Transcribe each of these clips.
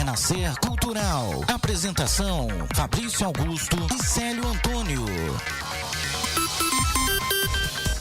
Renascer Cultural. Apresentação: Fabrício Augusto e Célio Antônio.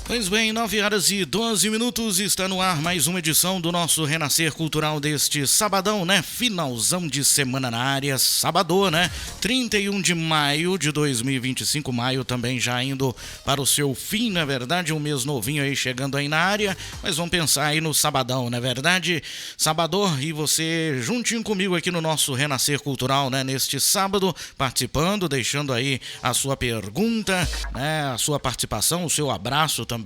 Pois bem, 9h12, está no ar mais uma edição do nosso Renascer Cultural deste sabadão, né? Finalzão de semana na área, sabadão, né? 31 de maio de 2025, maio também já indo para o seu fim, na verdade, um mês novinho aí chegando aí na área, mas vamos pensar aí no sabadão, não é verdade? Sabadão, e você juntinho comigo aqui no nosso Renascer Cultural, né? Neste sábado, participando, deixando aí a sua pergunta, né? A sua participação, o seu abraço também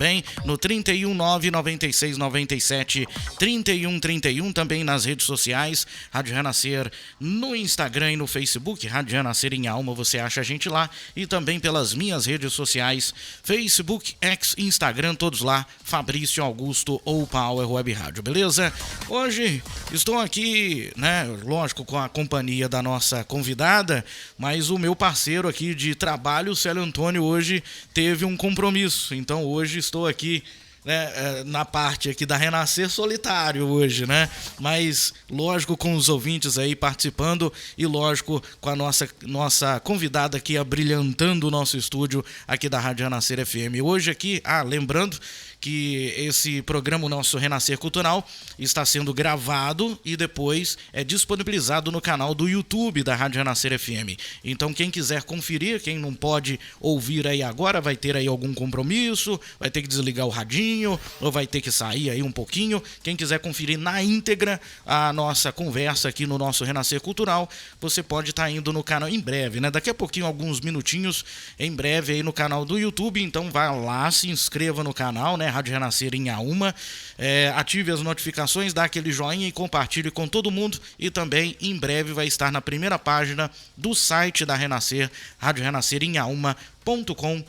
no 31996973131, também nas redes sociais, Rádio Renascer no Instagram e no Facebook, Rádio Renascer em Alma, você acha a gente lá, e também pelas minhas redes sociais, Facebook, X, Instagram, todos lá, Fabrício Augusto ou Power Web Rádio, beleza? Hoje estou aqui, né, lógico, com a companhia da nossa convidada, mas o meu parceiro aqui de trabalho, o Célio Antônio, hoje teve um compromisso, então hoje estou aqui, né, na parte aqui da Renascer solitário hoje, né? Mas, lógico, com os ouvintes aí participando e, lógico, com a nossa convidada aqui abrilhantando o nosso estúdio aqui da Rádio Renascer FM. Hoje aqui, lembrando que esse programa, o nosso Renascer Cultural, está sendo gravado e depois é disponibilizado no canal do YouTube da Rádio Renascer FM. Então, quem quiser conferir, quem não pode ouvir aí agora, vai ter aí algum compromisso, vai ter que desligar o radinho, ou vai ter que sair aí um pouquinho. Quem quiser conferir na íntegra a nossa conversa aqui no nosso Renascer Cultural, você pode estar indo no canal em breve, né? Daqui a pouquinho, alguns minutinhos, em breve aí no canal do YouTube. Então, vá lá, se inscreva no canal, né? Rádio Renascer em Alma, ative as notificações, dá aquele joinha e compartilhe com todo mundo, e também em breve vai estar na primeira página do site da Renascer, Rádio Renascer em Alma.com.br,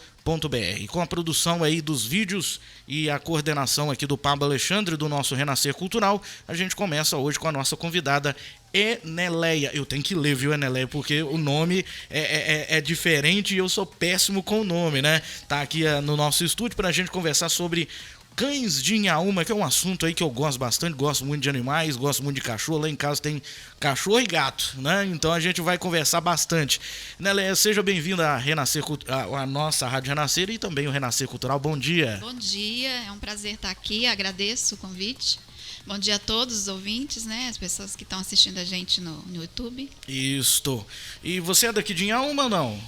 com a produção aí dos vídeos e a coordenação aqui do Pablo Alexandre do nosso Renascer Cultural. A gente começa hoje com a nossa convidada Eneleia. Eu tenho que ler, viu, Eneleia, porque o nome é diferente e eu sou péssimo com o nome, né? Tá aqui no nosso estúdio pra gente conversar sobre cães de Inhaúma, que é um assunto aí que eu gosto bastante, gosto muito de animais, gosto muito de cachorro. Lá em casa tem cachorro e gato, né? Então a gente vai conversar bastante. Eneleia, seja bem-vinda à Renascer, a nossa Rádio Renascer e também o Renascer Cultural. Bom dia. Bom dia, é um prazer estar aqui, agradeço o convite. Bom dia a todos os ouvintes, né? As pessoas que estão assistindo a gente no YouTube. Isto. E você é daqui de Inhaúma ou não?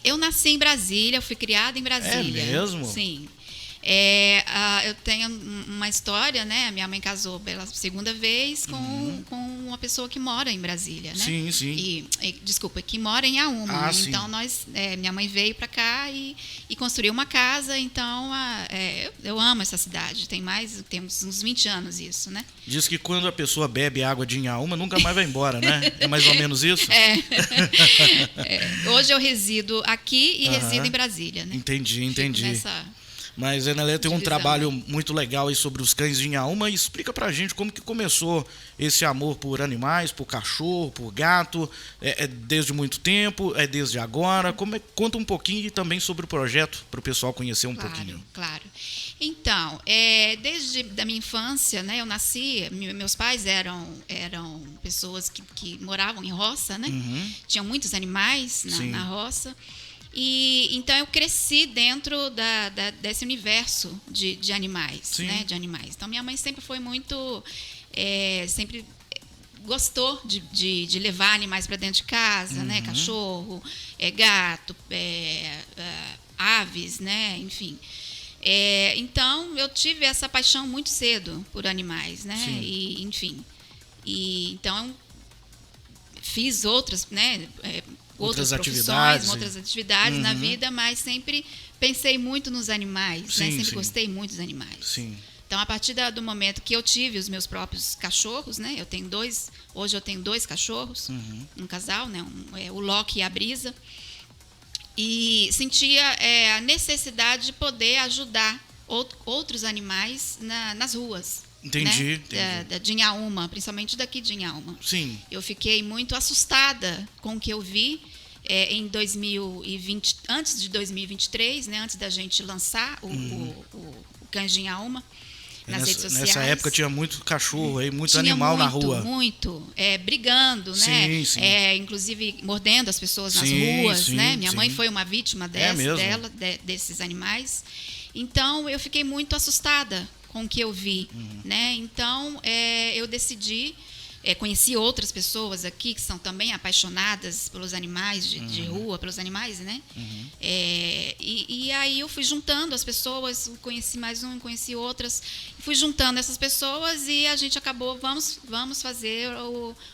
Eu nasci em Brasília, eu fui criada em Brasília. É mesmo? Sim. Eu tenho uma história, né? Minha mãe casou pela segunda vez com uma pessoa que mora em Brasília, né? Sim, sim. Desculpa, que mora em Inhaúma. Então, minha mãe veio para cá e construiu uma casa. Então, eu amo essa cidade. Temos uns 20 anos isso, né? Diz que quando a pessoa bebe água de Inhaúma, nunca mais vai embora, né? É mais ou menos isso? Hoje eu resido aqui e resido em Brasília, né? Entendi. Nessa... Mas a Eneleia tem um trabalho muito legal aí sobre os cães de Inhaúma. Explica pra gente como que começou esse amor por animais, por cachorro, por gato. É desde muito tempo? É desde agora? Conta um pouquinho também sobre o projeto, para o pessoal conhecer um pouquinho. Claro. Então, desde da minha infância, né, eu nasci, meus pais eram pessoas que moravam em roça, né? Uhum. Tinham muitos animais na roça. E então eu cresci dentro desse universo de animais, né? De animais. Então minha mãe sempre foi muito, sempre gostou de levar animais para dentro de casa, né? Cachorro, gato, aves, né? Enfim. Então eu tive essa paixão muito cedo por animais, né? Sim. E enfim. Então fiz outras, né? Outras profissões, outras atividades na vida, mas sempre pensei muito nos animais, né? Sempre gostei muito dos animais. Sim. Então, a partir do momento que eu tive os meus próprios cachorros, né? Hoje eu tenho 2 cachorros, um casal, né? O Loki e a Brisa. E sentia a necessidade de poder ajudar outros animais nas ruas. Entendi. De Inhaúma, principalmente daqui de Inhaúma. Sim. Eu fiquei muito assustada com o que eu vi em 2020, antes de 2023, né, antes da gente lançar o Cães de Inhaúma. nas redes sociais. Nessa época tinha muito cachorro aí, muito animal na rua. Muito, brigando, né? Sim. Inclusive mordendo as pessoas nas Sim, ruas, sim, né? Minha sim. mãe foi uma vítima desses animais. Então, eu fiquei muito assustada com o que eu vi, né? Então, eu decidi... conheci outras pessoas aqui que são também apaixonadas pelos animais de rua, pelos animais, né? E aí eu fui juntando as pessoas, conheci mais um, conheci outras, fui juntando essas pessoas e a gente acabou, vamos fazer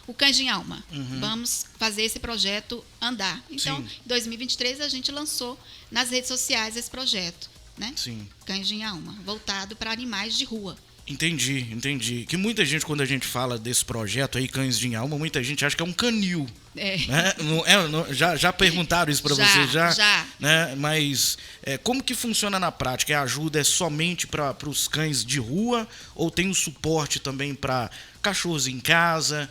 o Cães de Alma, vamos fazer esse projeto andar. Então, em 2023, a gente lançou nas redes sociais esse projeto, né? Sim. Cães de Alma, voltado para animais de rua. Entendi. Que muita gente, quando a gente fala desse projeto aí, Cães de Alma, muita gente acha que é um canil. Né? Já perguntaram isso para você? Já. Né? Mas como que funciona na prática? A ajuda é somente para os cães de rua ou tem o suporte também para cachorros em casa?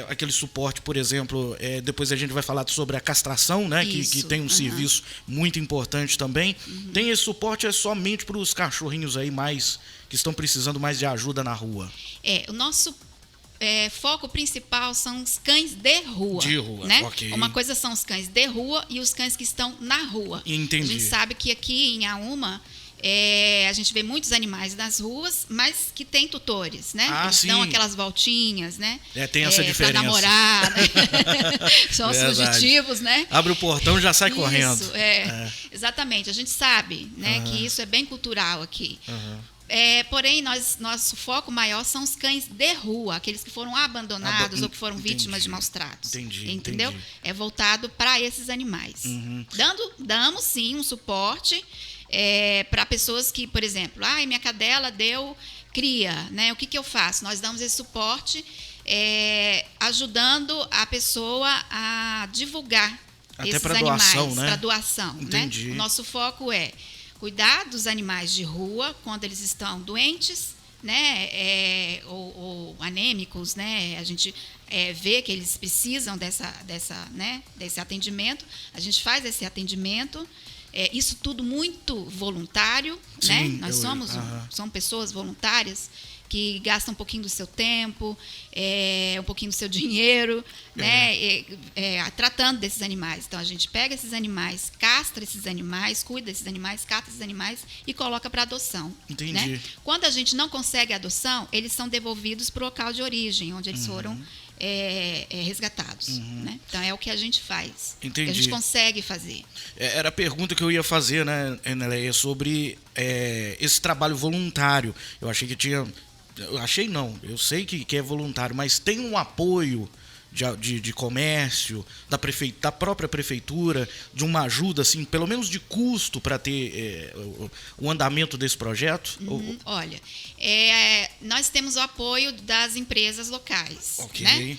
Aquele suporte, por exemplo, depois a gente vai falar sobre a castração, né? Que tem um serviço muito importante também. Tem esse suporte somente para os cachorrinhos aí que estão precisando mais de ajuda na rua? O nosso foco principal são os cães de rua. De rua, né? ok. Uma coisa são os cães de rua e os cães que estão na rua. Entendi. A gente sabe que aqui em Auma, a gente vê muitos animais nas ruas, mas que tem tutores, né? Eles dão aquelas voltinhas, né? Tem essa diferença. Para namorar, né? São os fugitivos, né? Abre o portão e já sai correndo. Exatamente. A gente sabe, né, que isso é bem cultural aqui. Porém, nosso foco maior são os cães de rua, aqueles que foram abandonados ou que foram vítimas de maus tratos. Entendeu? É voltado para esses animais. Damos, sim, um suporte para pessoas que, por exemplo, minha cadela deu cria, né? O que eu faço? Nós damos esse suporte ajudando a pessoa a divulgar esses animais para doação. Né? O nosso foco é cuidar dos animais de rua quando eles estão doentes, né, ou anêmicos, né? A gente vê que eles precisam desse atendimento. A gente faz esse atendimento. Isso tudo muito voluntário, né? Nós somos pessoas voluntárias que gastam um pouquinho do seu tempo, um pouquinho do seu dinheiro, né? Tratando desses animais. Então, a gente pega esses animais, castra esses animais, cuida desses animais, cata esses animais e coloca para adoção. Entendi. Né? Quando a gente não consegue a adoção, eles são devolvidos para o local de origem, onde eles foram resgatados. Né? Então, é o que a gente faz. Entendi. Que a gente consegue fazer. Era a pergunta que eu ia fazer, né, Enélia, sobre esse trabalho voluntário. Eu achei que tinha... Eu sei que é voluntário, mas tem um apoio de comércio, da própria prefeitura, de uma ajuda, assim, pelo menos de custo para ter o andamento desse projeto? Olha, nós temos o apoio das empresas locais. Ok.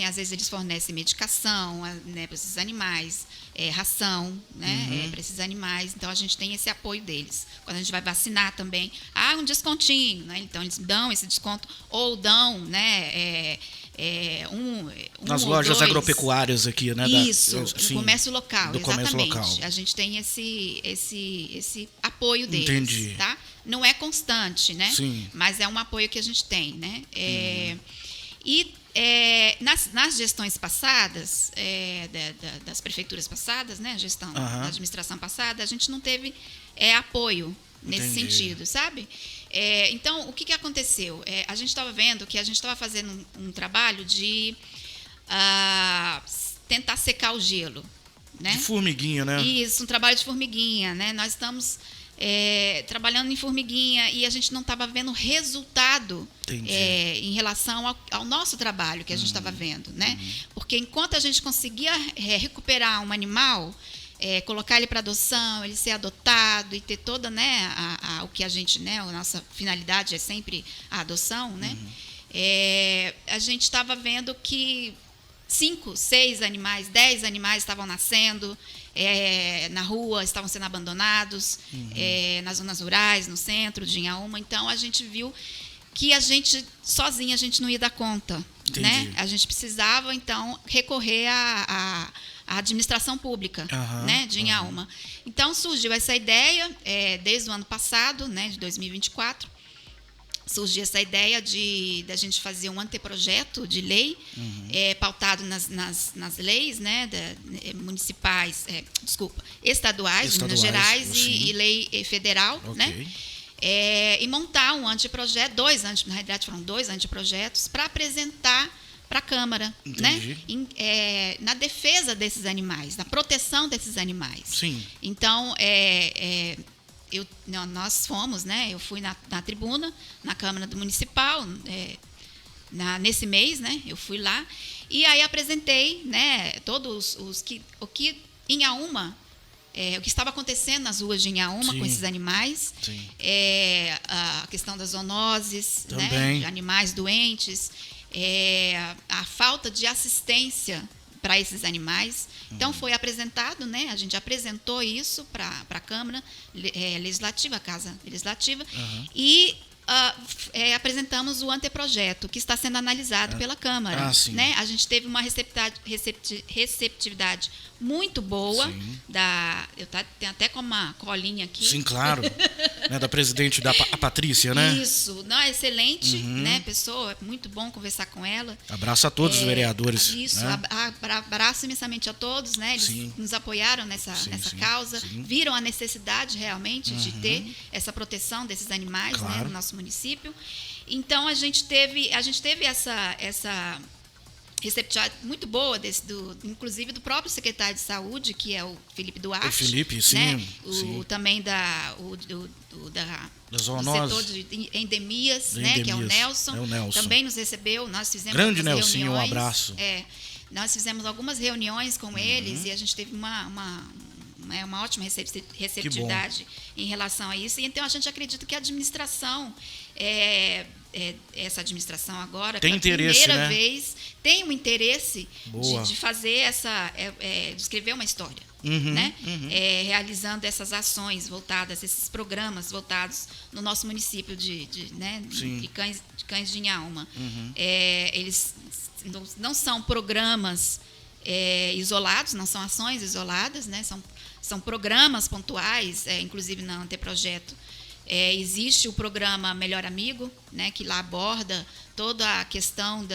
Às vezes eles fornecem medicação, né, para esses animais, ração, né, para esses animais. Então, a gente tem esse apoio deles. Quando a gente vai vacinar também, um descontinho, né? Então, eles dão esse desconto ou dão, né, nas lojas agropecuárias aqui, né? Do comércio local, comércio local. A gente tem esse apoio deles. Entendi. Tá? Não é constante, né? Sim. Mas é um apoio que a gente tem, né? Nas gestões passadas, das prefeituras passadas, né? A gestão da administração passada, a gente não teve apoio nesse sentido, sabe? Então, o que aconteceu? A gente estava vendo que a gente estava fazendo um trabalho de tentar secar o gelo. Né? De formiguinha, né? Isso, um trabalho de formiguinha. Né? Nós estamos trabalhando em formiguinha e a gente não estava vendo resultado em relação ao nosso trabalho que a gente estava vendo. Né? Porque enquanto a gente conseguia recuperar um animal... colocar ele para adoção, ele ser adotado e ter toda, né, o que a gente, né, a nossa finalidade é sempre a adoção, né? A gente estava vendo que 5, 6 animais, 10 animais estavam nascendo na rua, estavam sendo abandonados nas zonas rurais, no centro de Inhaúma. Então, a gente viu que a gente, sozinha, a gente não ia dar conta. Né? A gente precisava, então, recorrer à administração pública, né, de Inhaúma. Então, surgiu essa ideia, desde o ano passado, né, de 2024, surgiu essa ideia da gente fazer um anteprojeto de lei, pautado nas leis, né, municipais, estaduais, de Minas Gerais e lei federal, né? E montar um anteprojeto, na realidade foram 2 anteprojetos, para apresentar para a Câmara, né? Na defesa desses animais, na proteção desses animais. Sim. Então, nós fomos, né? Eu fui na tribuna, na Câmara do Municipal, nesse mês, né? Eu fui lá e aí apresentei, né? Todos o que Inhaúma, o que estava acontecendo nas ruas de Inhaúma com esses animais, a questão das zoonoses, né? De animais doentes, a falta de assistência para esses animais. Então, foi apresentado, né? A gente apresentou isso para a Câmara Legislativa, a Casa Legislativa, e apresentamos o anteprojeto, que está sendo analisado pela Câmara. Né? A gente teve uma receptividade muito boa. Eu tenho até com uma colinha aqui. Sim, claro. Né, da presidente, a Patrícia, né? Isso. Não, excelente, né, pessoa. Muito bom conversar com ela. Abraço a todos os vereadores. Isso. Né? Abraço imensamente a todos. Né? Eles nos apoiaram nessa causa. Viram a necessidade realmente de ter essa proteção desses animais, né, no nosso município. Então, a gente teve essa receptividade muito boa, inclusive do próprio secretário de Saúde, que é o Felipe Duarte. O Felipe, sim. Né? Também do setor de endemias, né? Que é o Nelson. Também nos recebeu, nós fizemos Grande Nelson, um abraço. Nós fizemos algumas reuniões com eles e a gente teve uma ótima receptividade em relação a isso. E, então, a gente acredita que a administração, essa administração agora, tem interesse, primeira né? vez, tem um interesse de fazer de escrever uma história, né? Realizando essas ações voltadas, esses programas voltados no nosso município de Cães de Inhaúma. Eles não são programas isolados, não são ações isoladas, né? São programas pontuais, inclusive no anteprojeto. Existe o programa Melhor Amigo, né, que lá aborda toda a questão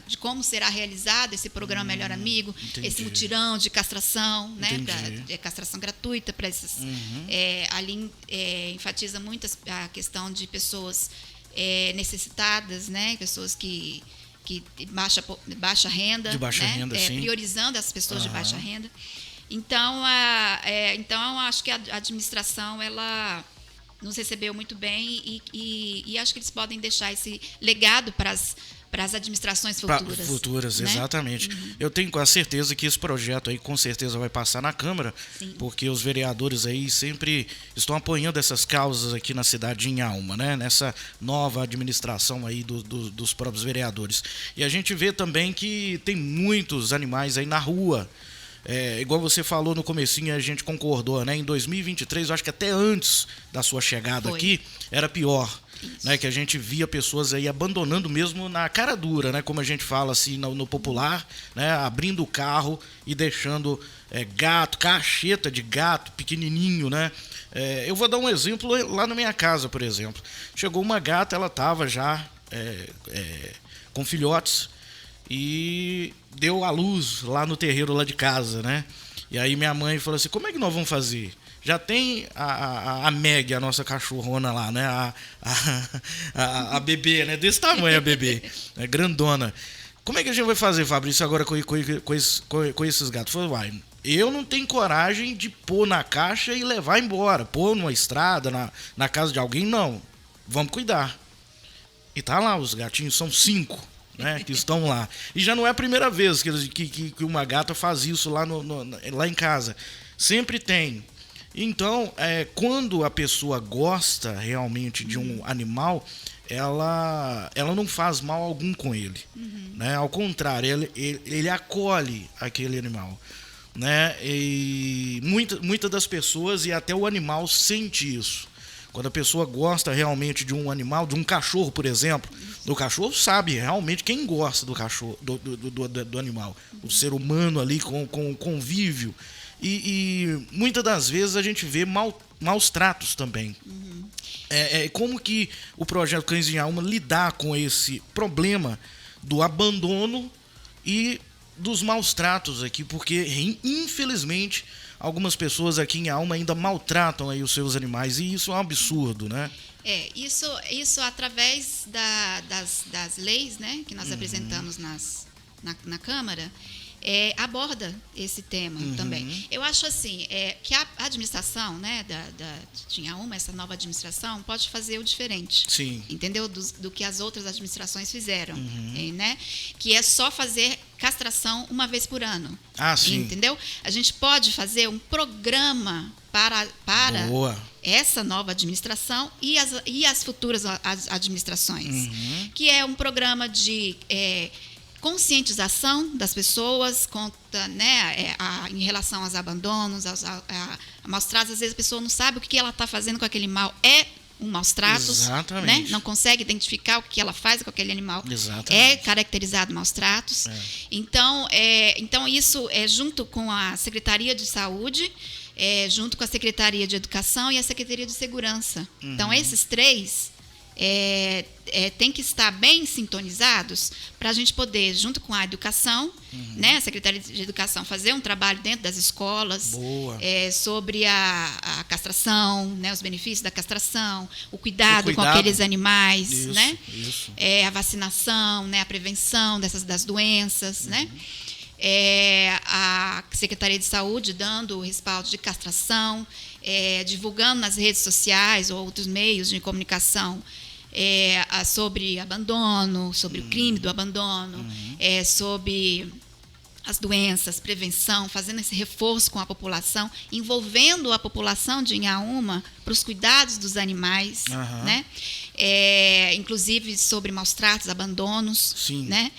de como será realizado esse programa Melhor Amigo, esse mutirão de castração, né, de castração gratuita para esses. Ali enfatiza muito a questão de pessoas necessitadas, né, pessoas que baixa renda, priorizando as pessoas de baixa renda. Então, acho que a administração ela nos recebeu muito bem e acho que eles podem deixar esse legado para as administrações futuras. Né? Exatamente. Eu tenho a certeza que esse projeto aí com certeza vai passar na Câmara, porque os vereadores aí sempre estão apoiando essas causas aqui na cidade de Inhaúma, né? Nessa nova administração aí dos próprios vereadores. E a gente vê também que tem muitos animais aí na rua. Igual você falou no comecinho, a gente concordou, né? Em 2023, eu acho que até antes da sua chegada aqui, era pior. Né, que a gente via pessoas aí abandonando mesmo na cara dura, né, como a gente fala assim no popular, né, abrindo o carro e deixando gato, cacheta de gato pequenininho, né. Eu vou dar um exemplo lá na minha casa, por exemplo. Chegou uma gata, ela estava já com filhotes e deu à luz lá no terreiro lá de casa, né. E aí minha mãe falou assim, como é que nós vamos fazer? Já tem a Meg, a nossa cachorrona lá, né? A bebê, né? Desse tamanho a bebê, é grandona. Como é que a gente vai fazer, Fabrício, agora com esses gatos? Falei, vai, eu não tenho coragem de pôr na caixa e levar embora. Pôr numa estrada, na casa de alguém, não. Vamos cuidar. E tá lá, os gatinhos são 5, né? Que estão lá. E já não é a primeira vez que uma gata faz isso lá em casa. Sempre tem. Então, quando a pessoa gosta realmente de um animal, ela não faz mal algum com ele. Né? Ao contrário, ele acolhe aquele animal. Né? E muitas das pessoas e até o animal sente isso. Quando a pessoa gosta realmente de um animal, de um cachorro, por exemplo, o cachorro sabe realmente quem gosta do cachorro, do animal. O ser humano ali com o convívio. E muitas das vezes a gente vê maus tratos também. Como que o projeto Cães em Alma lidar com esse problema do abandono e dos maus tratos aqui, porque infelizmente algumas pessoas aqui em Alma ainda maltratam aí os seus animais, e isso é um absurdo, né? Isso através das leis, né, que nós apresentamos na Câmara, aborda esse tema também. Eu acho assim, que a administração, né, tinha essa nova administração, pode fazer o diferente. Sim. Entendeu? Do que as outras administrações fizeram. Né? Que é só fazer castração uma vez por ano. Sim. Entendeu? A gente pode fazer um programa para essa nova administração e as futuras administrações. Que é um programa de conscientização das pessoas né, em relação aos abandonos, a maus tratos. Às vezes a pessoa não sabe o que ela está fazendo com aquele animal. Um maus tratos, né? Não consegue identificar o que ela faz com aquele animal. Exatamente. É caracterizado maus tratos. Então isso é junto com a Secretaria de Saúde, junto com a Secretaria de Educação e a Secretaria de Segurança. Então, esses três tem que estar bem sintonizados para a gente poder, junto com a educação, né, a Secretaria de Educação, fazer um trabalho dentro das escolas sobre a castração, né, os benefícios da castração, o cuidado com aqueles animais, né, a vacinação, né, a prevenção das doenças, né. A Secretaria de Saúde dando o respaldo de castração, divulgando nas redes sociais ou outros meios de comunicação sobre abandono, sobre o crime do abandono, sobre as doenças, prevenção, fazendo esse reforço com a população, envolvendo a população de Inhaúma para os cuidados dos animais, né? Inclusive sobre maus tratos, abandonos, né?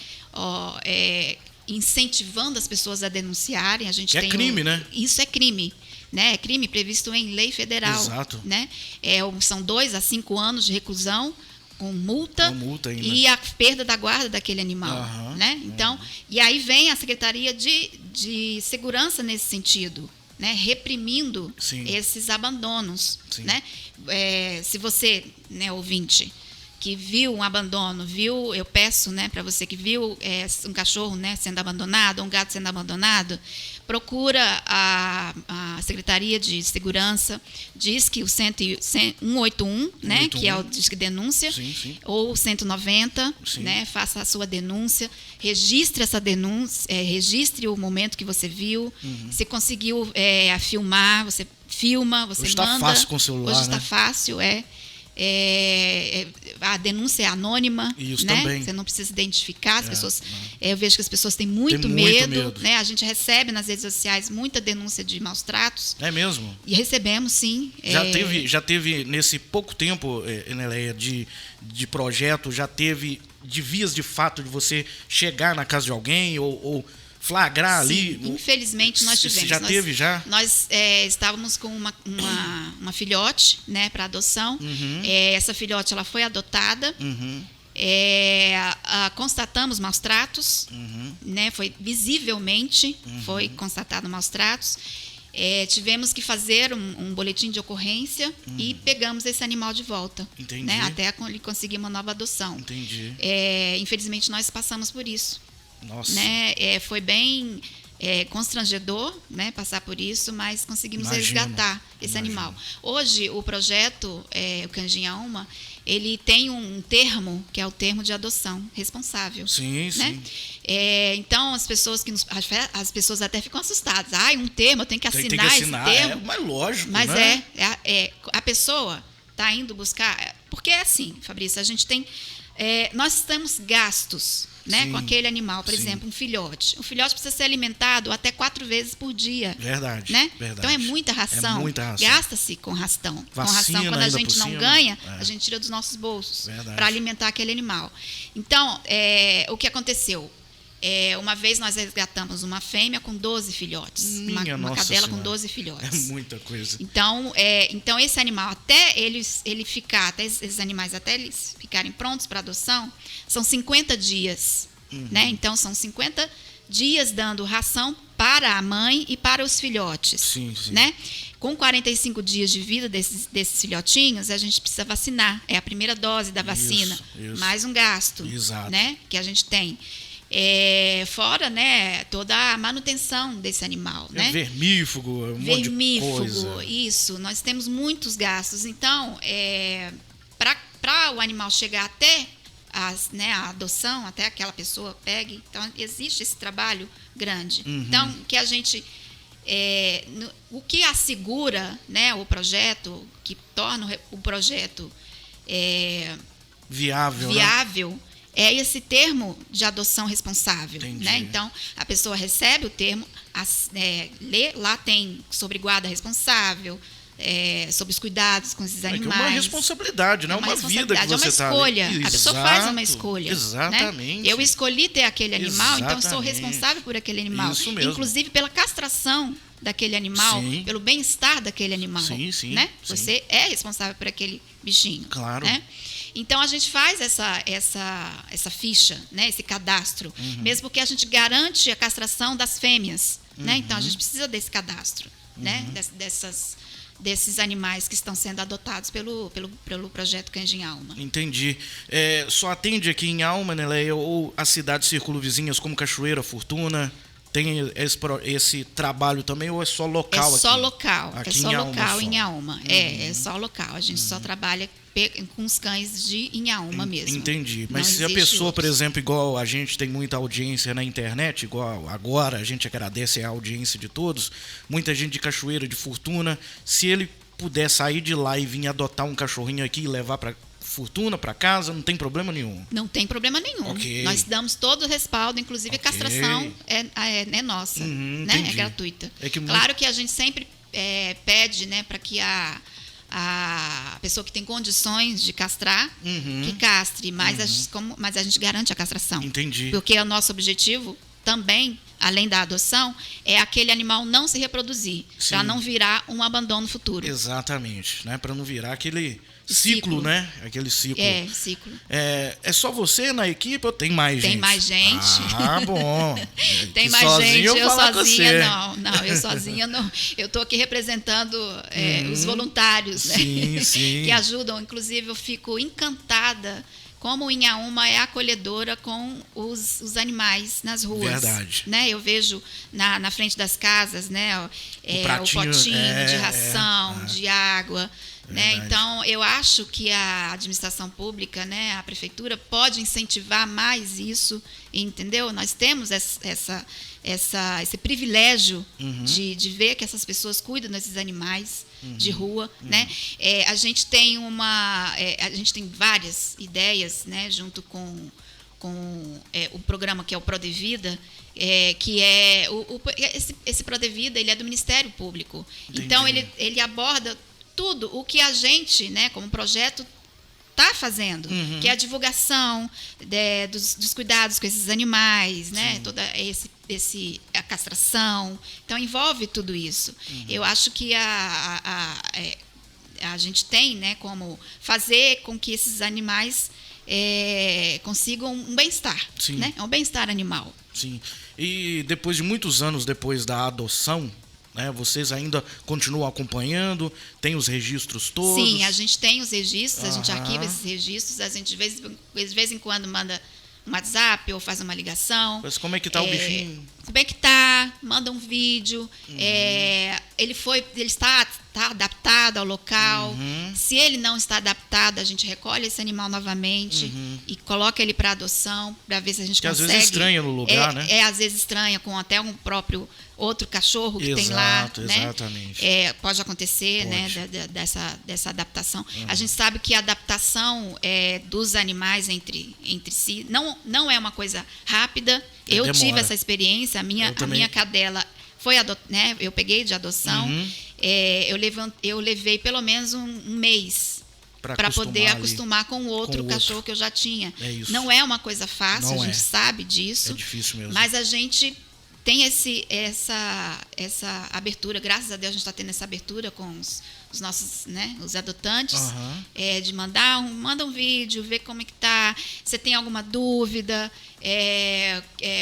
Incentivando as pessoas a denunciarem. A gente tem crime, né? Isso é crime. Né? É crime previsto em lei federal. Exato. Né? São 2 a 5 anos de reclusão com multa e a perda da guarda daquele animal. Né? Então, e aí vem a Secretaria de Segurança nesse sentido, né? Reprimindo esses abandonos. Né? Se você, né, ouvinte, que viu um abandono, eu peço, né, para você que viu um cachorro, né, sendo abandonado, um gato sendo abandonado, procura a Secretaria de Segurança, diz que o 181, né, que é o Disque Denúncia, ou 190, né, faça a sua denúncia, registre essa denúncia, registre o momento que você viu, se conseguiu filmar, você filma, você hoje manda. Está fácil com o celular, hoje está fácil, a denúncia é anônima, isso né? Também. Você não precisa identificar as pessoas. Eu vejo que as pessoas têm muito medo, né? A gente recebe nas redes sociais muita denúncia de maus tratos. É mesmo? E recebemos, sim. Já teve nesse pouco tempo, Enélia, de projeto, já teve de vias de fato de você chegar na casa de alguém ou flagrar ali? Infelizmente nós tivemos. Já? Nós estávamos com uma filhote, né, para adoção. Essa filhote ela foi adotada. Constatamos maus tratos, né, foi visivelmente foi constatado maus tratos. Tivemos que fazer um boletim de ocorrência e pegamos esse animal de volta. Entendi. Né, até ele conseguir uma nova adoção. Entendi. Infelizmente nós passamos por isso. Nossa. Né? Foi bem constrangedor, né, passar por isso, mas conseguimos resgatar esse animal. Hoje, o projeto, o Cães em Alma, ele tem um termo, que é o termo de adoção responsável. Sim, né? sim. Então, as pessoas as pessoas até ficam assustadas. Um termo, eu tenho que assinar esse termo. Mas lógico, mas né? A pessoa está indo buscar... Porque é assim, Fabrício, a gente tem... nós temos gastos, né, com aquele animal, por exemplo, um filhote. O filhote precisa ser alimentado até 4 vezes por dia. Verdade. Né? Verdade. Então é muita ração. Gasta-se com ração. Vacina, quando a gente não ganha, a gente tira dos nossos bolsos para alimentar aquele animal. Então, o que aconteceu? Uma vez nós resgatamos uma fêmea com 12 filhotes. Uma cadela com 12 filhotes. É muita coisa. Então esse animal, até esses animais até eles ficarem prontos para adoção, são 50 dias. Né? Então, são 50 dias dando ração para a mãe e para os filhotes. Sim. Né? Com 45 dias de vida desses filhotinhos, a gente precisa vacinar. É a primeira dose da vacina. Isso. Mais um gasto. Exato. Né? Que a gente tem. Fora, né, toda a manutenção desse animal. Né? Vermífugo, um monte de coisa. Isso. Nós temos muitos gastos. Então, para o animal chegar até a adoção, até aquela pessoa pegue, então existe esse trabalho grande. Então, que a gente... o que assegura, né, o projeto, que torna o projeto viável, né? É esse termo de adoção responsável. Né? Então, a pessoa recebe o termo, lê, lá tem sobre guarda responsável, sobre os cuidados com esses animais. É uma responsabilidade, né? Uma vida que você está... É uma escolha. A pessoa faz uma escolha. Exatamente. Né? Eu escolhi ter aquele animal, então eu sou responsável por aquele animal. Isso mesmo. Inclusive pela castração daquele animal, pelo bem-estar daquele animal. Sim. Né? Você é responsável por aquele bichinho. Claro. Né? Então, a gente faz essa ficha, né? Esse cadastro, mesmo porque a gente garante a castração das fêmeas. Né? Então, a gente precisa desse cadastro, né? Desses animais que estão sendo adotados pelo projeto Cães em Alma. Entendi. Só atende aqui em Alma, Neleia, ou as cidades circunvizinhas como Cachoeira, Fortuna? Tem esse trabalho também, ou é só local aqui? É só local. Aqui é só local em Alma. É só local. A gente só trabalha com os cães de Inhaúma mesmo. Entendi. Mas se a pessoa, por exemplo, igual a gente tem muita audiência na internet, igual agora a gente agradece a audiência de todos, muita gente de Cachoeira, de Fortuna, se ele puder sair de lá e vir adotar um cachorrinho aqui e levar para Fortuna, para casa, não tem problema nenhum? Não tem problema nenhum. Okay. Nós damos todo o respaldo, inclusive a castração é nossa, né? É gratuita. Claro que a gente sempre pede, né, para que a pessoa que tem condições de castrar, que castre, mas a gente garante a castração. Entendi. Porque o nosso objetivo também, além da adoção, é aquele animal não se reproduzir, para não virar um abandono futuro. Exatamente, né? Para não virar aquele ciclo, né? Aquele ciclo. Ciclo. É só você na equipe ou tem mais gente? Tem mais gente. Ah, bom. Tem mais gente. Eu sozinha não. Eu sozinha não. Eu estou aqui representando os voluntários, né? Sim. Que ajudam. Inclusive, eu fico encantada como o Inhaúma é acolhedora com os animais nas ruas. Verdade. Né? Eu vejo na frente das casas, né, o potinho de ração, de água. Né? Então, eu acho que a administração pública, né, a prefeitura, pode incentivar mais isso, entendeu? Nós temos esse privilégio de ver que essas pessoas cuidam desses animais de rua. Né? A gente tem várias ideias, né, junto com o programa que é o Prodevida, que é esse Prodevida, ele é do Ministério Público. Entendi. Então, ele aborda tudo o que a gente, né, como projeto, está fazendo, que é a divulgação dos cuidados com esses animais, né, toda a castração. Então, envolve tudo isso. Eu acho que a gente tem, né, como fazer com que esses animais consigam um bem-estar. Né? É um bem-estar animal. Sim. E depois de muitos anos depois da adoção, né, vocês ainda continuam acompanhando? Tem os registros todos? Sim, a gente tem os registros, a gente arquiva esses registros, a gente de vez em quando manda um WhatsApp ou faz uma ligação. Mas como é que está o bichinho? Como é que está? Manda um vídeo. Ele está adaptado ao local. Se ele não está adaptado, a gente recolhe esse animal novamente e coloca ele para adoção, para ver se a gente consegue. Às vezes estranha no lugar, né? Às vezes estranha, com até um próprio outro cachorro que tem lá. Exatamente. Né? Pode acontecer, né, dessa adaptação. A gente sabe que a adaptação dos animais entre si não é uma coisa rápida. Eu tive essa experiência, a minha cadela foi né, eu peguei de adoção. Eu levei pelo menos um mês para poder acostumar com o outro cachorro que eu já tinha. Não é uma coisa fácil, a gente sabe disso. É difícil mesmo. Mas a gente tem essa abertura, graças a Deus a gente está tendo essa abertura com os nossos, né, os adotantes, de manda um vídeo, ver como é que tá, você tem alguma dúvida,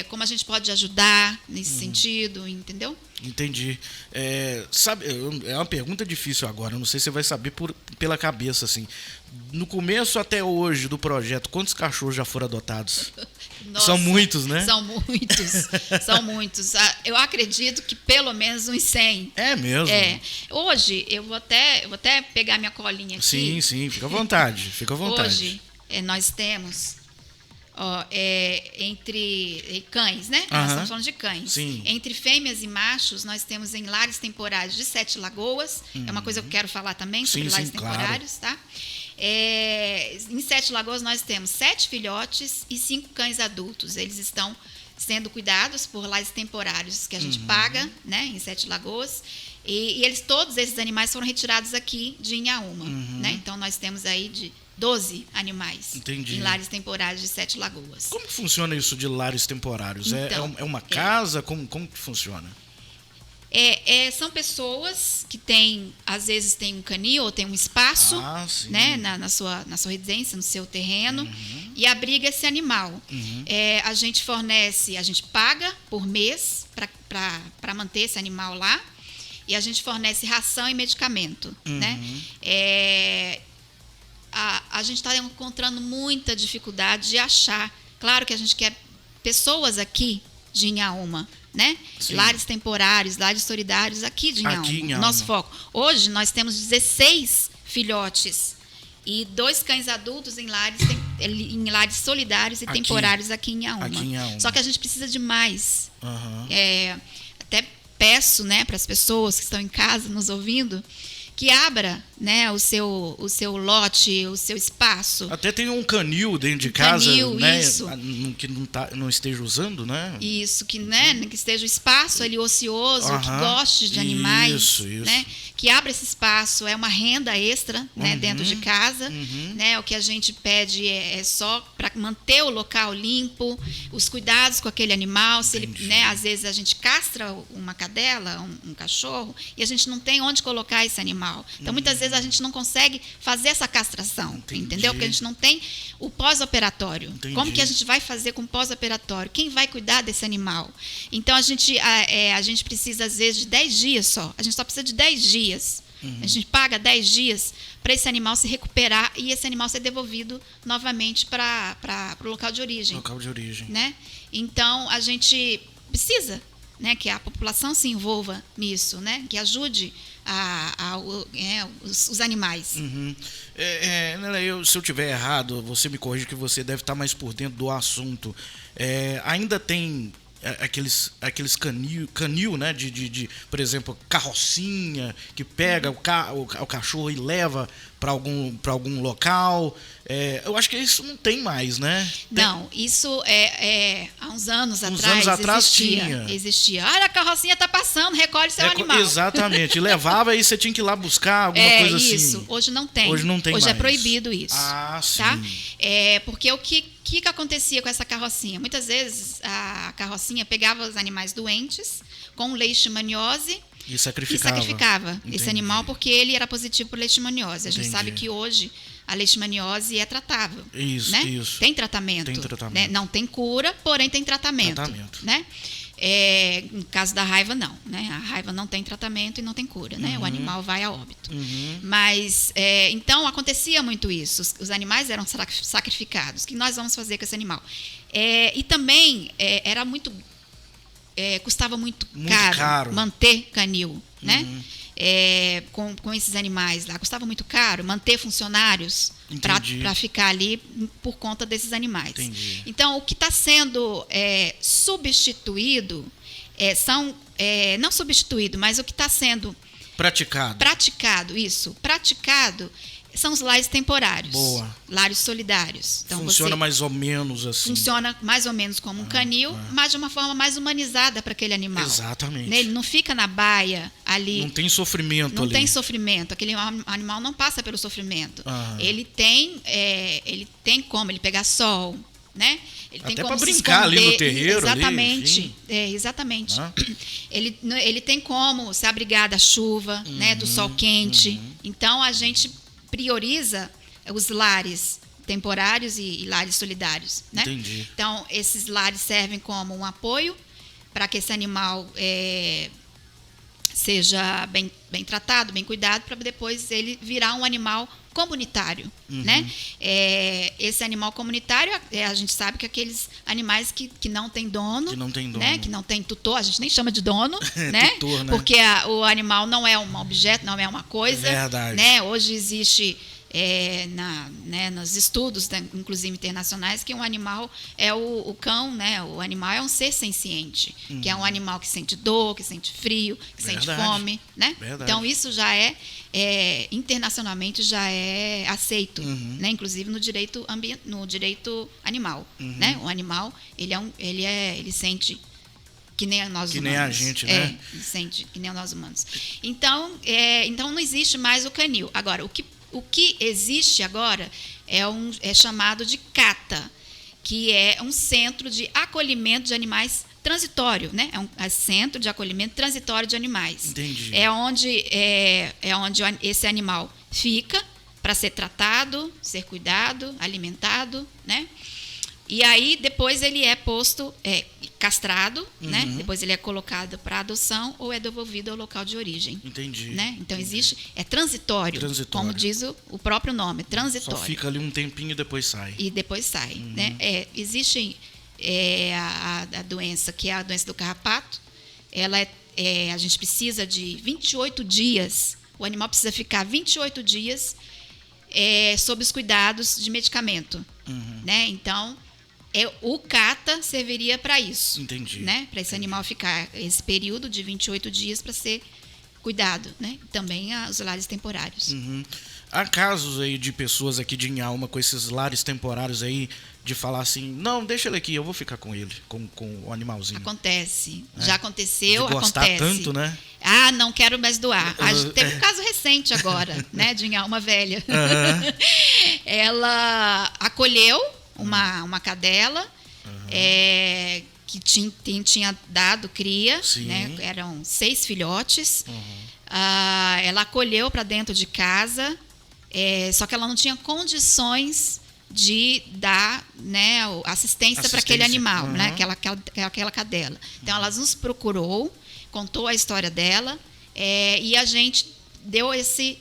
como a gente pode ajudar nesse sentido, entendeu? Entendi. Sabe, é uma pergunta difícil agora, não sei se você vai saber pela cabeça, assim. No começo até hoje do projeto, quantos cachorros já foram adotados? Nossa, são muitos, né? São muitos, são muitos. Eu acredito que pelo menos uns 100. É mesmo? Hoje, eu vou até pegar minha colinha aqui. Sim, fica à vontade, fica à vontade. Hoje, nós temos... entre cães, né? Nós estamos falando de cães. Sim. Entre fêmeas e machos, nós temos em lares temporários de 7 Lagoas. É uma coisa que eu quero falar também sobre lares temporários, claro. Tá? Em 7 Lagoas, nós temos 7 filhotes e 5 cães adultos. Eles estão sendo cuidados por lares temporários que a gente paga, né? Em 7 Lagoas. E todos esses animais foram retirados aqui de Inhaúma. Né? Então, nós temos aí de 12 animais. Entendi. Em lares temporários de 7 Lagoas. Como que funciona isso de lares temporários? Então, é uma casa? Como que funciona? São pessoas que às vezes tem um canil ou tem um espaço, né, na sua residência, no seu terreno, e abriga esse animal. A gente paga por mês para manter esse animal lá, e a gente fornece ração e medicamento. Né? A gente está encontrando muita dificuldade de achar. Claro que a gente quer pessoas aqui de Inhaúma, né? Lares temporários, lares solidários aqui de Inhaúma. Nosso foco. Hoje nós temos 16 filhotes e 2 cães adultos em lares solidários e temporários aqui em Inhaúma. Só que a gente precisa de mais. Até peço, né, para as pessoas que estão em casa nos ouvindo, que abra, né, o seu lote, o seu espaço. Até tem um canil dentro de casa, né, isso. Que não esteja usando, né? Isso, que esteja o espaço ali ocioso, que goste de animais. Isso. Né, que abra esse espaço, é uma renda extra, né, dentro de casa. Né, o que a gente pede é só para manter o local limpo, os cuidados com aquele animal. Se ele, né, às vezes a gente castra uma cadela, um cachorro, e a gente não tem onde colocar esse animal. Então, muitas vezes a gente não consegue fazer essa castração, entendeu? Porque a gente não tem o pós-operatório. Como que a gente vai fazer com o pós-operatório? Quem vai cuidar desse animal? Então, a gente precisa, às vezes, de 10 dias só. A gente só precisa de 10 dias. A gente paga 10 dias para esse animal se recuperar e esse animal ser devolvido novamente para o local de origem. Né? Então, a gente precisa, né, que a população se envolva nisso, né, que ajude os animais. Se eu tiver errado, você me corrige, que você deve estar mais por dentro do assunto. Ainda tem aqueles canil, né, de por exemplo, carrocinha que pega o cachorro e leva para algum local. Eu acho que isso não tem mais, né? Não, isso há uns anos atrás existia. Olha, a carrocinha está passando, recolhe seu animal. Exatamente, levava e você tinha que ir lá buscar alguma coisa assim. Isso, hoje não tem. Hoje não tem mais. Hoje é proibido isso. Sim. Tá? Porque o que acontecia com essa carrocinha? Muitas vezes a carrocinha pegava os animais doentes com leishmaniose e sacrificava esse animal porque ele era positivo por leishmaniose. A gente sabe que hoje a leishmaniose é tratável. Isso, né? isso. Tem tratamento. Né? Não tem cura, porém tem tratamento. Né? No caso da raiva, não. Né? A raiva não tem tratamento e não tem cura. Né? O animal vai a óbito. Mas, então, acontecia muito isso. Os animais eram sacrificados. O que nós vamos fazer com esse animal? E também era muito... custava muito caro manter canil, né? Com esses animais lá. Custava muito caro manter funcionários para ficar ali por conta desses animais. Entendi. Então, o que está sendo substituído não substituído, mas o que está sendo praticado São os lares temporários. Boa. Lares solidários. Então, funciona mais ou menos assim. Funciona mais ou menos como um canil, mas de uma forma mais humanizada para aquele animal. Exatamente. Ele não fica na baia ali. Não tem sofrimento ali. Não tem sofrimento. Aquele animal não passa pelo sofrimento. Ele tem como ele pegar sol, né? Ele até tem como para brincar ali no terreiro. Exatamente. Ali, exatamente. Ele tem como se abrigar da chuva, né? Do sol quente. Então, a gente prioriza os lares temporários e lares solidários, né? Entendi. Então, esses lares servem como um apoio para que esse animal seja bem tratado, bem cuidado, para depois ele virar um animal comunitário, né? Esse animal comunitário, a gente sabe que aqueles animais que não tem dono, né? Que não tem tutor, a gente nem chama de dono, né? Tutor, né? Porque o animal não é um objeto, não é uma coisa, é verdade. né? Hoje existe nos estudos, né, inclusive internacionais, que um animal é o cão, né? O animal é um ser senciente, que é um animal que sente dor, que sente frio, que sente fome, né? Então isso já internacionalmente já é aceito, né? Inclusive no direito animal, né? O animal ele sente que nem nós humanos. Que nem a gente, né? Ele sente que nem nós humanos. Então não existe mais o canil. Agora, o que existe agora é chamado de CATA, que é um centro de acolhimento de animais transitório, né? É um centro de acolhimento transitório de animais. Entendi. É onde esse animal fica para ser tratado, ser cuidado, alimentado, né? E aí, depois ele é posto, castrado, né? Depois ele é colocado para adoção ou é devolvido ao local de origem. Entendi. Né? Então, transitório, como diz o próprio nome, transitório. Só fica ali um tempinho e depois sai. Né? Existe a doença, que é a doença do carrapato. A gente precisa de 28 dias, o animal precisa ficar 28 dias sob os cuidados de medicamento. Né? Então, o CATA serviria para isso. Entendi. Né? Para esse animal ficar esse período de 28 dias para ser cuidado. Né? Também os lares temporários. Há casos aí de pessoas aqui de Inhaúma com esses lares temporários aí, de falar assim, não, deixa ele aqui, eu vou ficar com ele, com o animalzinho. Acontece. Já aconteceu, de gostar acontece. Tanto, né? Não quero mais doar. Teve um caso recente agora, né, de Inhaúma velha. Ela acolheu uma cadela que tinha dado cria, né? Eram 6 filhotes. Ela acolheu para dentro de casa, só que ela não tinha condições de dar, né, assistência para aquele animal, né, aquela cadela. Então, ela nos procurou, contou a história dela e a gente deu esse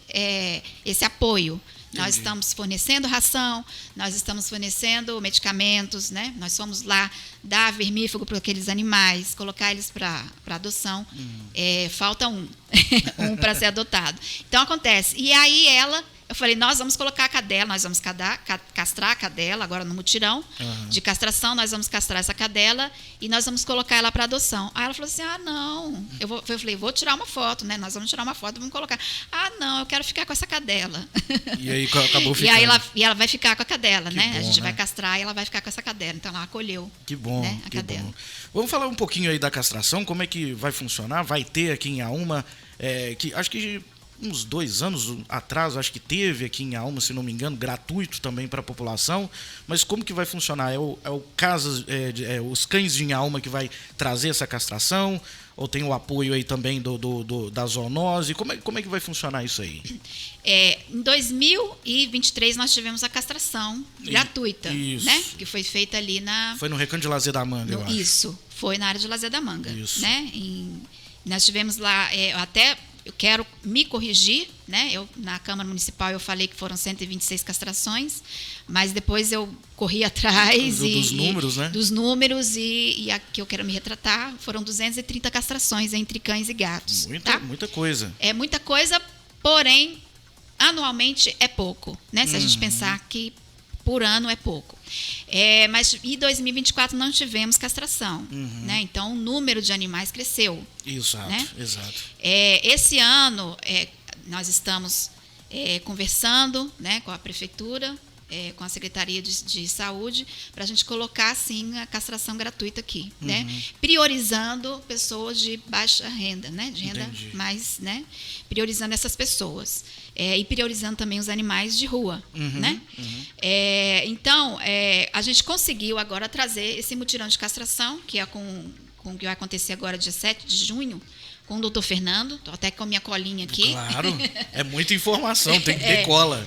apoio. Entendi. Nós estamos fornecendo ração, nós estamos fornecendo medicamentos, né? Nós fomos lá dar vermífugo para aqueles animais, colocar eles para adoção. Falta um para ser adotado. Então, acontece. E aí eu falei, nós vamos colocar a cadela, nós vamos castrar a cadela, agora no mutirão de castração, nós vamos castrar essa cadela e nós vamos colocar ela para adoção. Aí ela falou assim, não. Eu falei, vou tirar uma foto, né? Nós vamos tirar uma foto e vamos colocar. Não, eu quero ficar com essa cadela. E aí acabou ficando. E ela vai ficar com a cadela, né? Bom, a gente né? vai castrar e ela vai ficar com essa cadela. Então, ela acolheu. Que bom, né, a que cadela. bom. Vamos falar um pouquinho aí da castração, como é que vai funcionar? Vai ter aqui em Inhaúma, que acho que uns 2 anos atrás, acho que teve aqui em Inhaúma, se não me engano, gratuito também para a população. Mas como que vai funcionar? Os cães de Inhaúma que vai trazer essa castração? Ou tem o apoio aí também da zoonose? Como é que vai funcionar isso aí? Em 2023 nós tivemos a castração gratuita, isso. Né? Que foi feita ali Foi no Recanto de Lazer da Manga, eu acho. Isso, foi na área de Lazer da Manga. Isso. Né? Nós tivemos lá, eu quero me corrigir, né? Na Câmara Municipal eu falei que foram 126 castrações, mas depois eu corri atrás dos números, né? Dos números e aqui eu quero me retratar, foram 230 castrações entre cães e gatos. Muita coisa. É muita coisa, porém, anualmente é pouco, né? Se a gente pensar que por ano é pouco. Mas em 2024 não tivemos castração, né? Então o número de animais cresceu. Exato, né? exato. Esse ano nós estamos conversando, né, com a prefeitura, com a Secretaria de Saúde, para a gente colocar, sim, a castração gratuita aqui, né? Priorizando pessoas de baixa renda, né? De renda mais, né? Priorizando essas pessoas. E priorizando também os animais de rua, né? Então, a gente conseguiu agora trazer esse mutirão de castração, que é com que vai acontecer agora, dia 7 de junho, com o doutor Fernando. Estou até com a minha colinha aqui. Claro, é muita informação, tem que ter cola.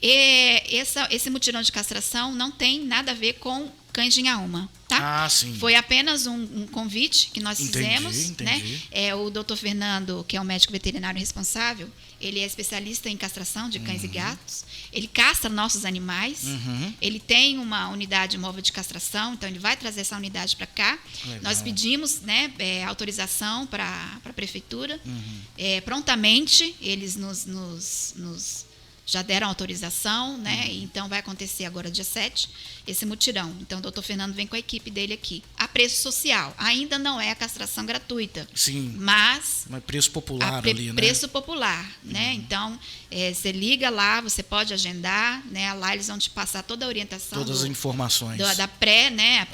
Esse mutirão de castração não tem nada a ver com cães de Inhaúma, tá? Ah, sim. Foi apenas um convite que nós fizemos, né? O doutor Fernando, que é o médico veterinário responsável, ele é especialista em castração de cães e gatos. Ele castra nossos animais. Ele tem uma unidade móvel de castração, então ele vai trazer essa unidade para cá. Legal. Nós pedimos, né, autorização para a prefeitura. Prontamente, eles nos já deram autorização, né? Então vai acontecer agora dia 7, esse mutirão. Então o doutor Fernando vem com a equipe dele aqui. A preço social. Ainda não é a castração gratuita. Sim. Mas preço popular ali, né? Preço popular, né? Então, você liga lá, você pode agendar, né? Lá eles vão te passar toda a orientação. Todas as informações. Da pré, né?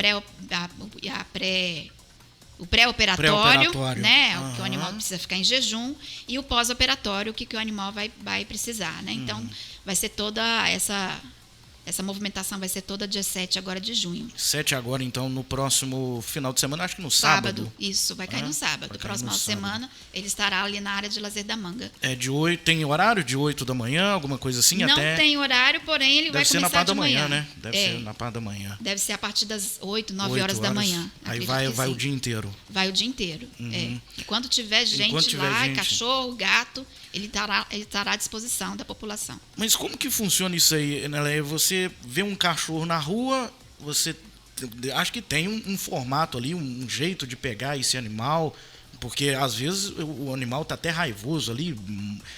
O pré-operatório, né? Que o animal precisa ficar em jejum, e o pós-operatório, o que o animal vai precisar, né? Então, vai ser toda essa movimentação vai ser toda dia 7 agora de junho. 7 agora, então, no próximo final de semana, acho que no sábado. Isso, vai cair no sábado. Próxima semana, ele estará ali na área de lazer da Manga. De 8, tem horário de 8 da manhã, alguma coisa assim? Não tem horário, porém ele vai começar de manhã. Deve ser na parte da manhã, né? Deve ser na parte da manhã. Deve ser a partir das 8, 9 horas da manhã. Aí vai o dia inteiro. Vai o dia inteiro. E quando tiver gente lá, cachorro, gato, ele estará à disposição da população. Mas como que funciona isso aí, né? Você vê um cachorro na rua, você acho que tem um formato ali, um jeito de pegar esse animal, porque às vezes o animal tá até raivoso ali,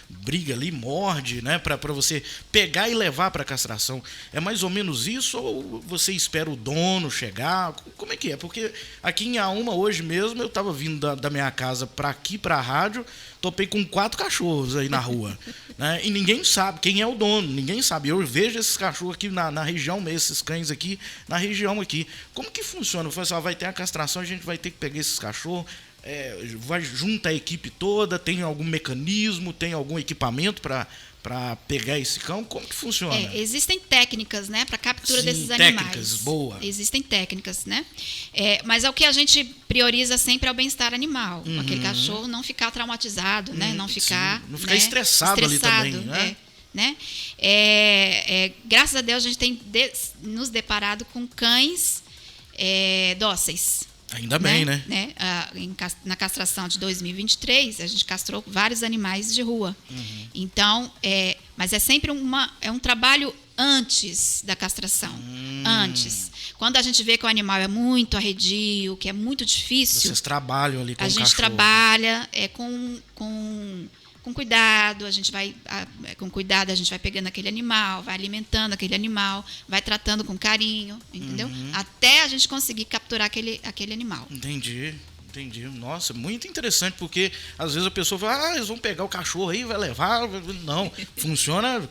briga ali, morde, né, para você pegar e levar para castração. É mais ou menos isso, ou você espera o dono chegar? Como é que é? Porque aqui em Inhaúma hoje mesmo eu tava vindo da minha casa para aqui, para a rádio, topei com 4 cachorros aí na rua, né? E ninguém sabe quem é o dono, ninguém sabe. Eu vejo esses cachorros aqui na região, esses cães aqui na região aqui. Como que funciona? Eu falei assim, vai ter a castração, a gente vai ter que pegar esses cachorros, vai junto a equipe toda, tem algum mecanismo, tem algum equipamento para pegar esse cão? Como que funciona? Existem técnicas, né, para captura desses técnicas, animais. Boa. Existem técnicas, né? Mas o que a gente prioriza sempre é o bem-estar animal. Aquele cachorro não ficar traumatizado, né? Não ficar estressado ali também, né? Graças a Deus a gente tem nos deparado com cães dóceis. Ainda bem, né? Na castração de 2023, a gente castrou vários animais de rua. Então, mas é sempre um trabalho antes da castração. Antes. Quando a gente vê que o animal é muito arredio, que é muito difícil... Vocês trabalham ali com o cachorro. A gente trabalha com cuidado, com cuidado a gente vai pegando aquele animal, vai alimentando aquele animal, vai tratando com carinho, entendeu? Até a gente conseguir capturar aquele animal. Entendi. Nossa, muito interessante, porque às vezes a pessoa fala, eles vão pegar o cachorro aí, vai levar. Não, funciona,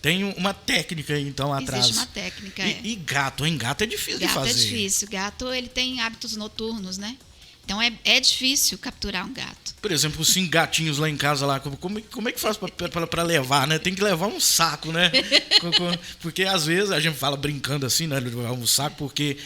tem uma técnica então atrás. Existe uma técnica, E gato, hein? Gato é difícil de fazer. Gato é difícil. Gato, ele tem hábitos noturnos, né? Então é difícil capturar um gato. Por exemplo, os 5 gatinhos lá em casa, lá, como é que faz para levar, né? Tem que levar um saco, né? Porque às vezes a gente fala brincando assim, né? Levar um saco, porque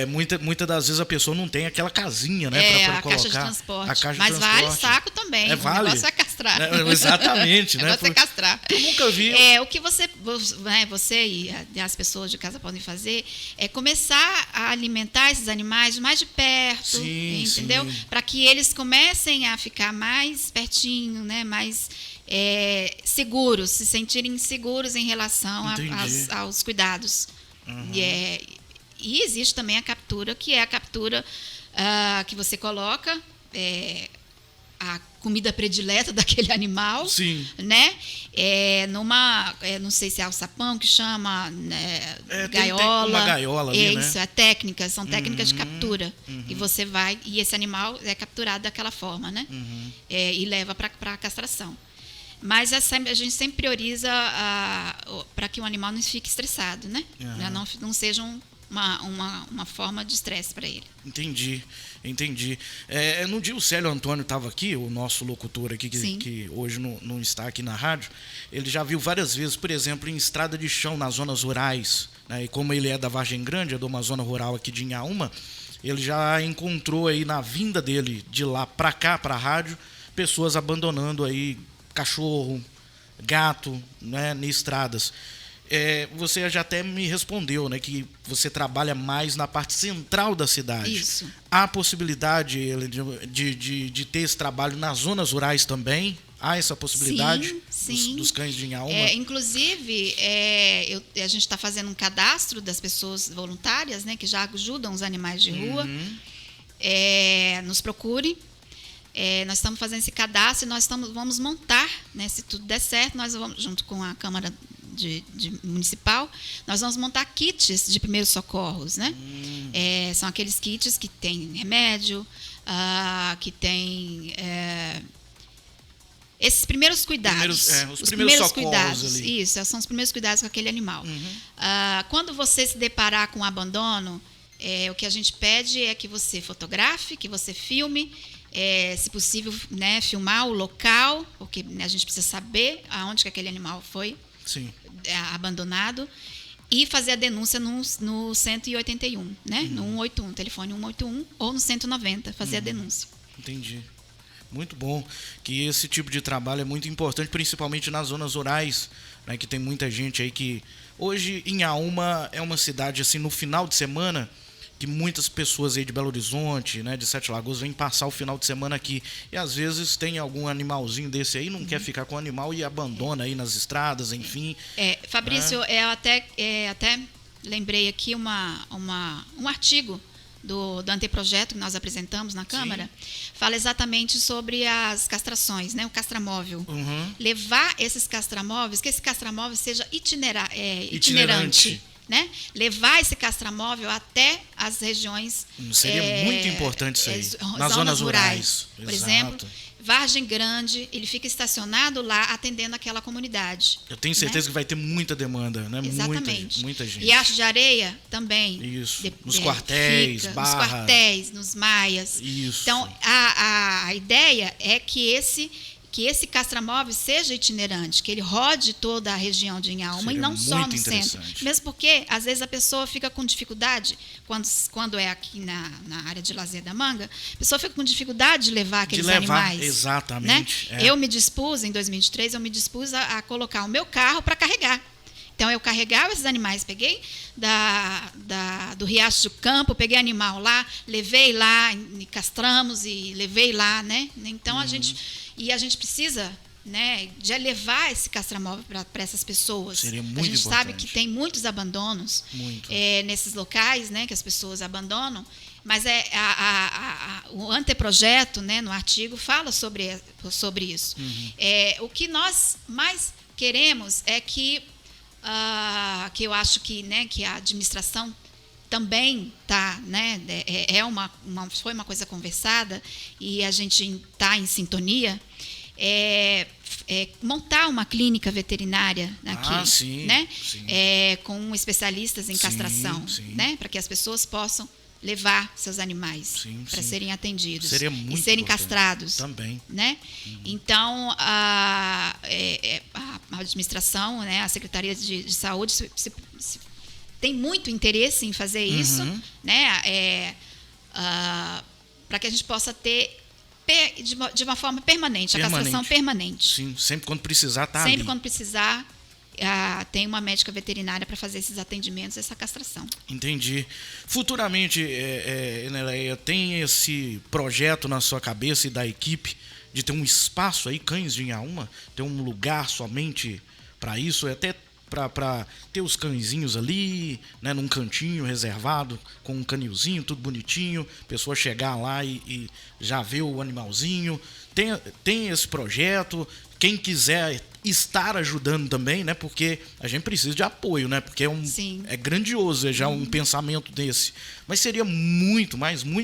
muitas das vezes a pessoa não tem aquela casinha, né? Para colocar. Caixa de transporte. A caixa Mas de transporte. vale saco também. Vale. O negócio é castrar. Exatamente, né? O negócio é castrar. Eu nunca vi. O que você e as pessoas de casa podem fazer é começar a alimentar esses animais mais de perto, entendeu? Para que eles comecem a ficar mais pertinho, né? Mais seguros, se sentirem seguros em relação aos cuidados. E existe também a captura, que é a captura que você coloca a comida predileta daquele animal, né? Não sei se é alçapão que chama, né? Gaiola. Tem uma gaiola ali, isso, né? São técnicas de captura. E você vai, e esse animal é capturado daquela forma, né? E leva para a castração. Mas a gente sempre prioriza para que o animal não fique estressado, né? Não seja uma forma de estresse para ele. Entendi. No dia o Célio Antônio estava aqui, o nosso locutor aqui, que hoje não está aqui na rádio, ele já viu várias vezes, por exemplo, em estrada de chão, nas zonas rurais, né? E como ele é da Vargem Grande, é de uma zona rural aqui de Inhaúma, ele já encontrou aí na vinda dele de lá para cá, para a rádio, pessoas abandonando aí cachorro, gato, né, em estradas. Você já até me respondeu, né, que você trabalha mais na parte central da cidade. Isso. Há possibilidade de ter esse trabalho nas zonas rurais também? Há essa possibilidade? Sim. Dos cães de Inhaúma? Inclusive, a gente está fazendo um cadastro das pessoas voluntárias, né, que já ajudam os animais de rua. Nos procure. Nós estamos fazendo esse cadastro e nós vamos montar, né, se tudo der certo, nós vamos, junto com a Câmara de Municipal, nós vamos montar kits de primeiros socorros, né? São aqueles kits que tem remédio, que tem esses primeiros cuidados. Os primeiros cuidados. Ali. Isso, são os primeiros cuidados com aquele animal. Quando você se deparar com abandono, o que a gente pede é que você fotografe, que você filme, se possível, né, filmar o local, porque, né, a gente precisa saber aonde que aquele animal foi abandonado, e fazer a denúncia no 181, né? No 181, telefone 181, ou no 190, fazer a denúncia. Entendi. Muito bom, que esse tipo de trabalho é muito importante, principalmente nas zonas rurais, né, que tem muita gente aí que... Hoje, Inhaúma é uma cidade, assim, no final de semana, que muitas pessoas aí de Belo Horizonte, né, de Sete Lagoas, vêm passar o final de semana aqui. E às vezes tem algum animalzinho desse aí, não quer ficar com o animal e abandona aí nas estradas, enfim. Fabrício, eu até lembrei aqui um artigo do anteprojeto que nós apresentamos na Câmara, fala exatamente sobre as castrações, né, o castramóvel. Levar esses castramóveis, que esse castramóvel seja itinerante. Né? Levar esse castramóvel até as regiões... Seria muito importante isso aí, nas zonas rurais. Por exemplo, Vargem Grande, ele fica estacionado lá atendendo aquela comunidade. Eu tenho certeza, né, que vai ter muita demanda, né? Exatamente. Muita gente. Riacho de Areia também. Isso, nos quartéis, nos quartéis, nos maias. Isso. Então, a ideia é que esse castramóvel seja itinerante, que ele rode toda a região de Inhaúma e não só no centro. Mesmo porque, às vezes, a pessoa fica com dificuldade, quando é aqui na área de Lazer da Manga, a pessoa fica com dificuldade de levar aqueles animais. Exatamente. Né? Eu me dispus, em 2023, a colocar o meu carro para carregar. Então, eu carregava esses animais, peguei do Riacho do Campo, peguei animal lá, levei lá, e castramos e levei lá, né? Então, a gente precisa, né, de levar esse castramóvel para essas pessoas. Seria muito importante. A gente importante. sabe que tem muitos abandonos nesses locais, né, que as pessoas abandonam, mas o anteprojeto, né, no artigo, fala sobre isso. O que nós mais queremos é que eu acho que, né, que a administração também tá, né, foi uma coisa conversada e a gente está em sintonia, montar uma clínica veterinária aqui, né, com especialistas em castração, né, para que as pessoas possam levar seus animais para serem atendidos e serem castrados também, né? Então a administração, né, a Secretaria de Saúde tem muito interesse em fazer isso, né? Para que a gente possa ter de uma forma permanente, a castração permanente. Sim, sempre quando precisar tá sempre ali. Quando precisar, tem uma médica veterinária para fazer esses atendimentos, essa castração. Entendi. Futuramente, Eneleia, tem esse projeto na sua cabeça e da equipe de ter um espaço aí, Cães de Inhaúma, ter um lugar somente para isso, até para ter os cãezinhos ali, né, num cantinho reservado, com um canilzinho, tudo bonitinho, pessoa chegar lá e já ver o animalzinho. Tem esse projeto, quem quiser estar ajudando também, né, porque a gente precisa de apoio, né, porque é grandioso, é já um pensamento desse. Mas seria muito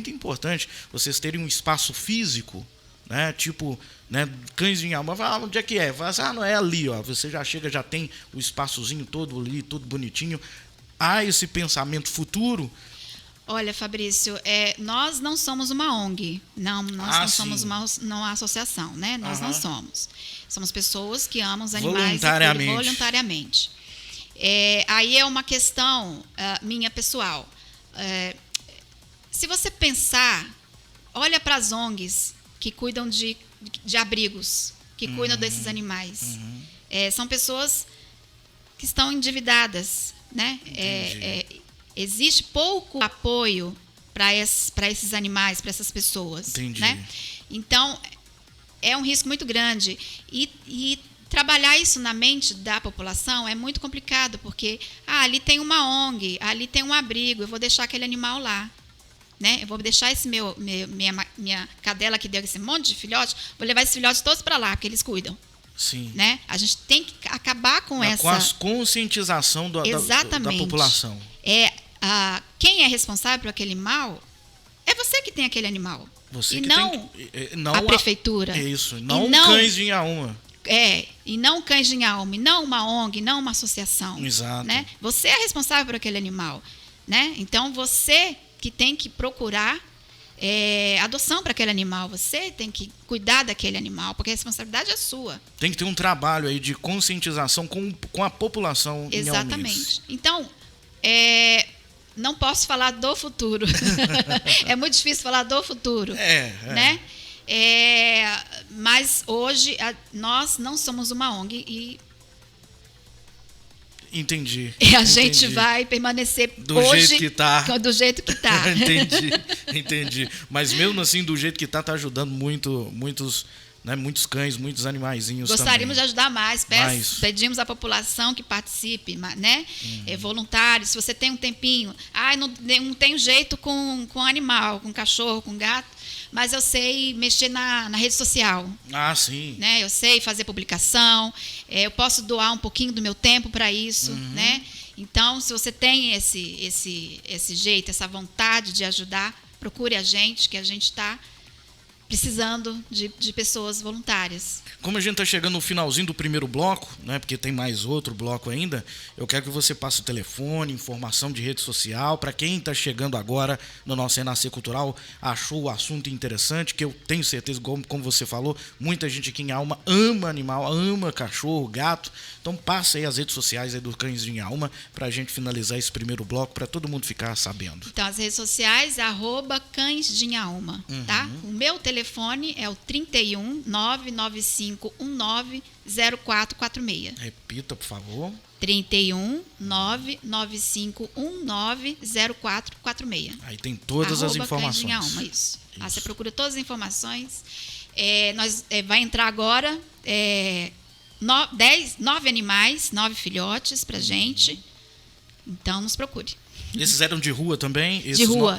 importante vocês terem um espaço físico, né? Tipo, né? Cães de alma. Onde é que é? Fala assim, não é ali, ó. Você já chega, já tem o espaçozinho todo ali, tudo bonitinho. Há esse pensamento futuro? Olha, Fabrício, nós não somos uma ONG, nós não somos uma associação, né? Nós não somos. Somos pessoas que amam os animais voluntariamente. Aí é uma questão minha pessoal. Se você pensar, olha para as ONGs que cuidam de abrigos, que cuidam desses animais. São pessoas que estão endividadas, né? Existe pouco apoio para esses animais, para essas pessoas. Entendi. Né? Então, é um risco muito grande. E trabalhar isso na mente da população é muito complicado, porque ali tem uma ONG, ali tem um abrigo, eu vou deixar aquele animal lá. Né? Eu vou deixar minha cadela que deu esse monte de filhotes, vou levar esses filhotes todos para lá, porque eles cuidam. Sim. Né? A gente tem que acabar com essa... Com a conscientização da população. Quem é responsável por aquele animal é você que tem aquele animal. Você e que não, não a prefeitura. Isso, não cães de alma. E não cães de alma, e não uma ONG, não uma associação. Exato. Né? Você é responsável por aquele animal. Né? Então, você que tem que procurar adoção para aquele animal. Você tem que cuidar daquele animal, porque a responsabilidade é sua. Tem que ter um trabalho aí de conscientização com a população. Exatamente. Então, não posso falar do futuro. É muito difícil falar do futuro. Né? Mas hoje nós não somos uma ONG e entendi. A gente vai permanecer do jeito que está. Do jeito que está. Entendi. Mas mesmo assim, do jeito que está ajudando muitos, né, muitos cães, muitos animaizinhos. Gostaríamos também. de ajudar mais. Pedimos à população que participe, né? Voluntários. Se você tem um tempinho, não tenho jeito com animal, com cachorro, com gato, mas eu sei mexer na rede social. Sim. Né? Eu sei fazer publicação, eu posso doar um pouquinho do meu tempo para isso, né? Então, se você tem esse jeito, essa vontade de ajudar, procure a gente, que a gente está precisando de pessoas voluntárias. Como a gente está chegando no finalzinho do primeiro bloco, né, porque tem mais outro bloco ainda, eu quero que você passe o telefone, informação de rede social, para quem está chegando agora no nosso Renascer Cultural, achou o assunto interessante, que eu tenho certeza, como você falou, muita gente aqui em Alma ama animal, ama cachorro, gato, então passa aí as redes sociais aí do Cães de Alma, para a gente finalizar esse primeiro bloco, para todo mundo ficar sabendo. Então, as redes sociais, @Cães de Alma, tá? O meu telefone é o 31 995 19 0446. Repita, por favor. 31 995 19 0446. Aí tem todas as informações. Cães de Alma, isso. Você procura todas as informações. Vai entrar agora 9 animais, 9 filhotes pra gente. Então, nos procure. Esses eram de rua também? De rua,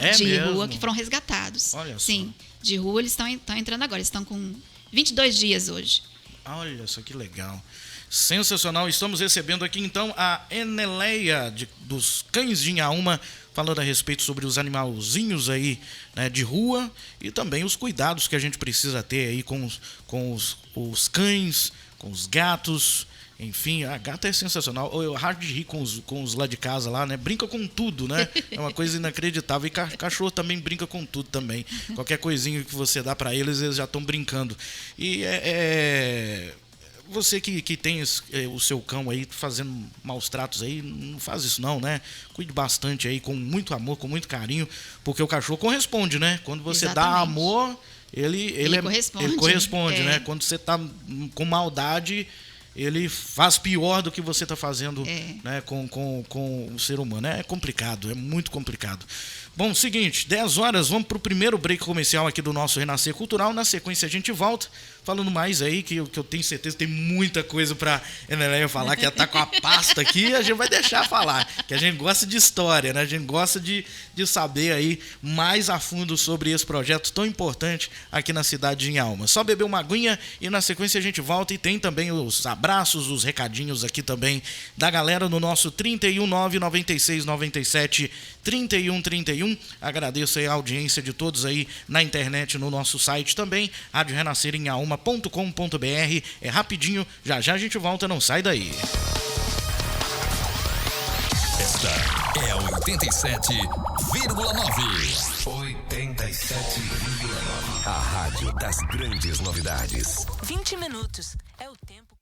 que foram resgatados. Olha só. Sim, de rua eles estão entrando agora. Eles estão com 22 dias hoje. Olha só que legal. Sensacional. Estamos recebendo aqui, então, a Eneleia dos Cães de Inhaúma, falando a respeito sobre os animalzinhos aí, né, de rua e também os cuidados que a gente precisa ter aí com os cães, com os gatos. Enfim, a gata é sensacional. Eu raio de rir com os lá de casa lá, né? Brinca com tudo, né? É uma coisa inacreditável. E cachorro também brinca com tudo também. Qualquer coisinha que você dá para eles já estão brincando. E você que tem o seu cão aí fazendo maus tratos aí, não faz isso não, né? Cuide bastante aí, com muito amor, com muito carinho, porque o cachorro corresponde, né? Quando você dá amor, ele corresponde, né? Quando você tá com maldade, ele faz pior do que você está fazendo, né, com o ser humano. É complicado, é muito complicado. Bom, seguinte, 10 horas, vamos para o primeiro break comercial aqui do nosso Renascer Cultural. Na sequência a gente volta, falando mais aí, que eu tenho certeza que tem muita coisa para Eneleia falar, que ela está com a pasta aqui, a gente vai deixar falar, que a gente gosta de história, né? A gente gosta de saber aí mais a fundo sobre esse projeto tão importante aqui na cidade de Inhaúma. Só beber uma aguinha e na sequência a gente volta, e tem também os abraços, os recadinhos aqui também da galera no nosso 3199697 3131. 31. Agradeço aí a audiência de todos aí na internet, no nosso site também, radiorenasceremalma.com.br. É rapidinho, já a gente volta, não sai daí. Esta é a 87,9. 87,9. A rádio das grandes novidades. 20 minutos é o tempo.